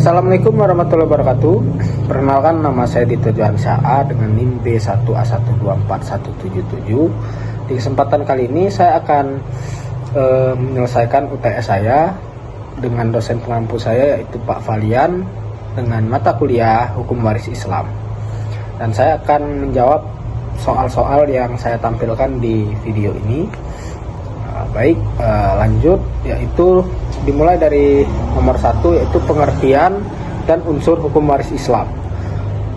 Assalamualaikum warahmatullahi wabarakatuh. Perkenalkan, nama saya Dito Johansa dengan NIM B1A1241177. Di kesempatan kali ini saya akan menyelesaikan UTS saya dengan dosen pengampu saya, yaitu Pak Valian, dengan mata kuliah Hukum Waris Islam. Dan saya akan menjawab soal-soal yang saya tampilkan di video ini. Lanjut, yaitu dimulai dari nomor 1, yaitu pengertian dan unsur hukum waris Islam.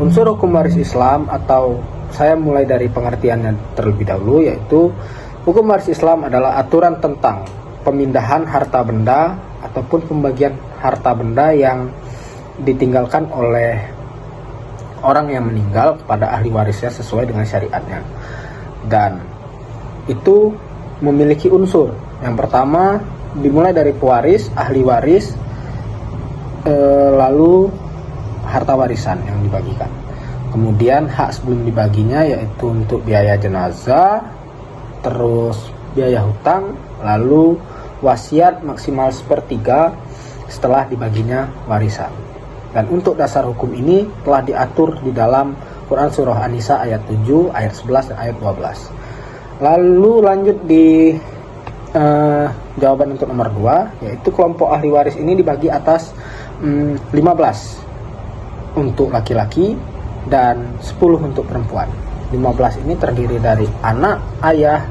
Unsur hukum waris Islam, atau saya mulai dari pengertiannya terlebih dahulu, yaitu hukum waris Islam adalah aturan tentang pemindahan harta benda ataupun pembagian harta benda yang ditinggalkan oleh orang yang meninggal kepada ahli warisnya sesuai dengan syariatnya. Dan itu memiliki unsur. Yang pertama dimulai dari pewaris, ahli waris, lalu harta warisan yang dibagikan. Kemudian hak sebelum dibaginya, yaitu untuk biaya jenazah, terus biaya hutang, lalu wasiat maksimal 1/3 setelah dibaginya warisan. Dan untuk dasar hukum ini telah diatur di dalam Quran Surah An-Nisa ayat 7, ayat 11, dan ayat 12. Lalu lanjut di jawaban untuk nomor 2, yaitu kelompok ahli waris ini dibagi atas 15 untuk laki-laki dan 10 untuk perempuan. 15 ini terdiri dari anak, ayah,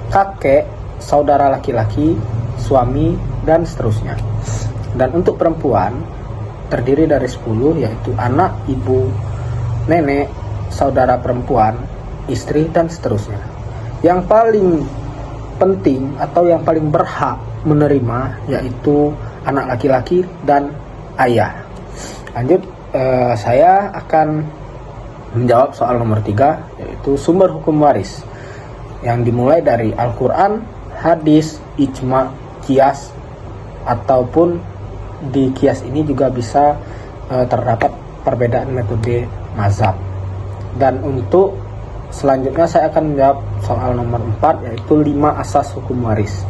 kakek, saudara laki-laki, suami, dan seterusnya. Dan untuk perempuan terdiri dari 10, yaitu anak, ibu, nenek, saudara perempuan, istri, dan seterusnya. Yang paling penting atau yang paling berhak menerima yaitu anak laki-laki dan ayah. Lanjut, saya akan menjawab soal nomor 3, yaitu sumber hukum waris, yang dimulai dari Al-Quran, hadis, ijma, qiyas, ataupun di qiyas ini juga bisa terdapat perbedaan metode mazhab. Dan untuk selanjutnya saya akan menjawab soal nomor 4, yaitu 5 asas hukum waris.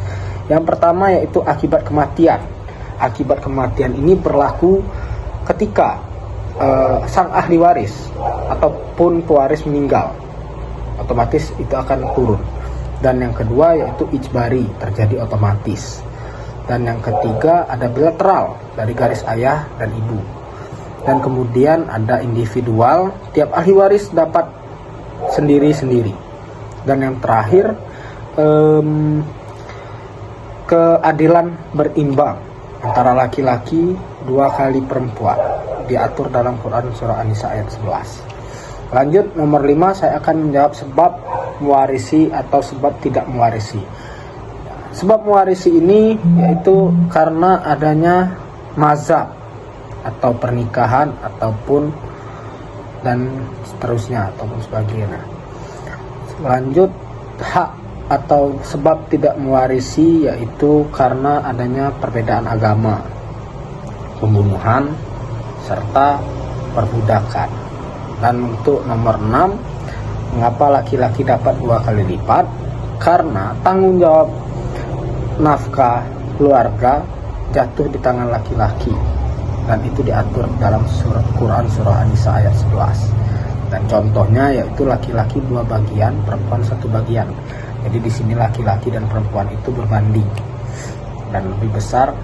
Yang pertama yaitu akibat kematian. Akibat kematian ini berlaku ketika sang ahli waris ataupun pewaris meninggal, otomatis itu akan turun. Dan yang kedua yaitu ijbari, terjadi otomatis. Dan yang ketiga ada bilateral, dari garis ayah dan ibu. Dan kemudian ada individual, tiap ahli waris dapat sendiri-sendiri. Dan yang terakhir keadilan berimbang antara laki-laki 2 kali perempuan, diatur dalam Quran Surah An-Nisa ayat 11. Lanjut nomor 5, saya akan menjawab sebab mewarisi atau sebab tidak mewarisi. Sebab mewarisi ini yaitu karena adanya mazhab atau pernikahan ataupun dan seterusnya ataupun sebagainya. Lanjut, hak atau sebab tidak mewarisi yaitu karena adanya perbedaan agama, pembunuhan, serta perbudakan. Dan untuk nomor 6, mengapa laki-laki dapat 2 kali lipat? Karena tanggung jawab nafkah keluarga jatuh di tangan laki-laki, dan itu diatur dalam Quran Surah An-Nisa ayat 11. Dan contohnya yaitu laki-laki 2 bagian, perempuan 1 bagian. Jadi di sini laki-laki dan perempuan itu berbanding, dan lebih besar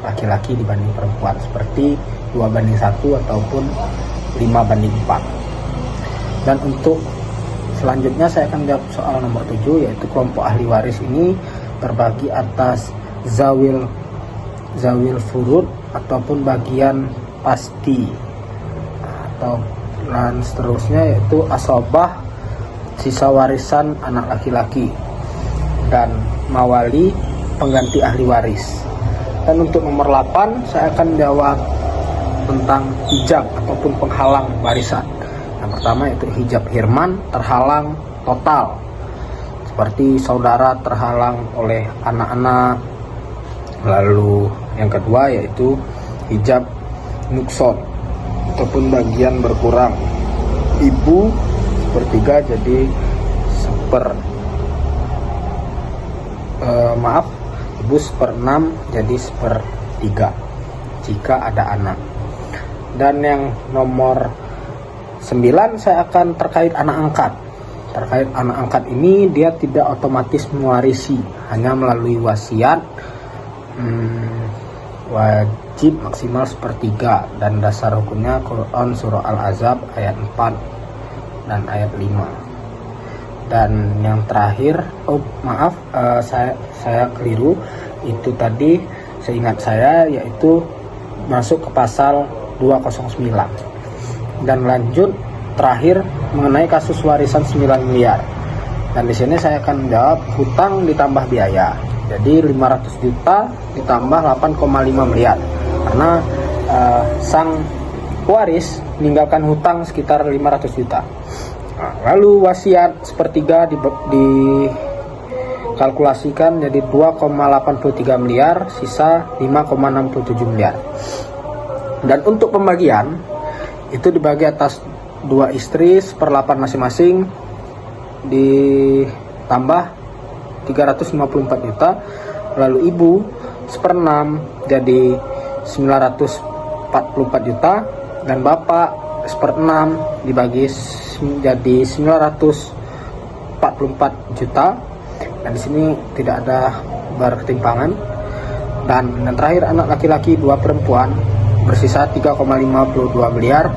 laki-laki dibanding perempuan, seperti 2:1 ataupun 5:4. Dan untuk selanjutnya saya akan jawab soal nomor 7, yaitu kelompok ahli waris ini terbagi atas zawil furud ataupun bagian pasti, atau dan seterusnya, yaitu asobah, sisa warisan anak laki-laki, dan mawali, pengganti ahli waris. Dan untuk nomor 8, saya akan jawab tentang hijab ataupun penghalang warisan. Yang pertama yaitu hijab hirman, terhalang total, seperti saudara terhalang oleh anak-anak. Lalu yang kedua yaitu hijab nukson ataupun bagian berkurang, ibu 1/3 jadi ibu 1/6 jadi 1/3 jika ada anak. Dan yang nomor 9 saya akan terkait anak angkat. Terkait anak angkat ini dia tidak otomatis mewarisi, hanya melalui wasiat. Wajib maksimal sepertiga, dan dasar hukumnya Quran surah Al-Ahzab ayat 4 dan ayat 5. Dan yang terakhir, saya keliru, itu tadi seingat saya yaitu masuk ke pasal 209. Dan lanjut terakhir mengenai kasus warisan 9 miliar. Dan di sini saya akan menjawab hutang ditambah biaya. Jadi 500 juta ditambah 8,5 miliar. Karena sang waris meninggalkan hutang sekitar 500 juta. Lalu wasiat sepertiga dikalkulasikan jadi 2,83 miliar, sisa 5,67 miliar. Dan untuk pembagian itu dibagi atas 2 istri 1/8 masing-masing, ditambah 354 juta. Lalu ibu 1/6 jadi 944 juta, dan bapak 1/6 dibagi jadi 944 juta. Dan di sini tidak ada berketimpangan. Dan yang terakhir anak laki-laki 2 perempuan bersisa 3,52 miliar.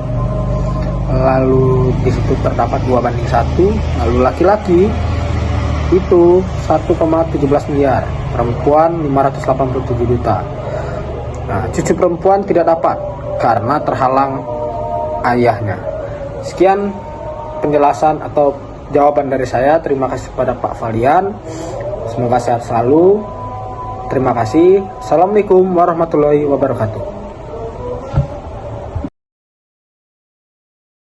Lalu di situ terdapat 2:1. Lalu laki-laki itu 1,17 miliar, perempuan 587 juta. Nah, cucu perempuan tidak dapat karena terhalang ayahnya. Sekian penjelasan atau jawaban dari saya. Terima kasih kepada Pak Valian. Semoga sehat selalu. Terima kasih. Assalamualaikum warahmatullahi wabarakatuh.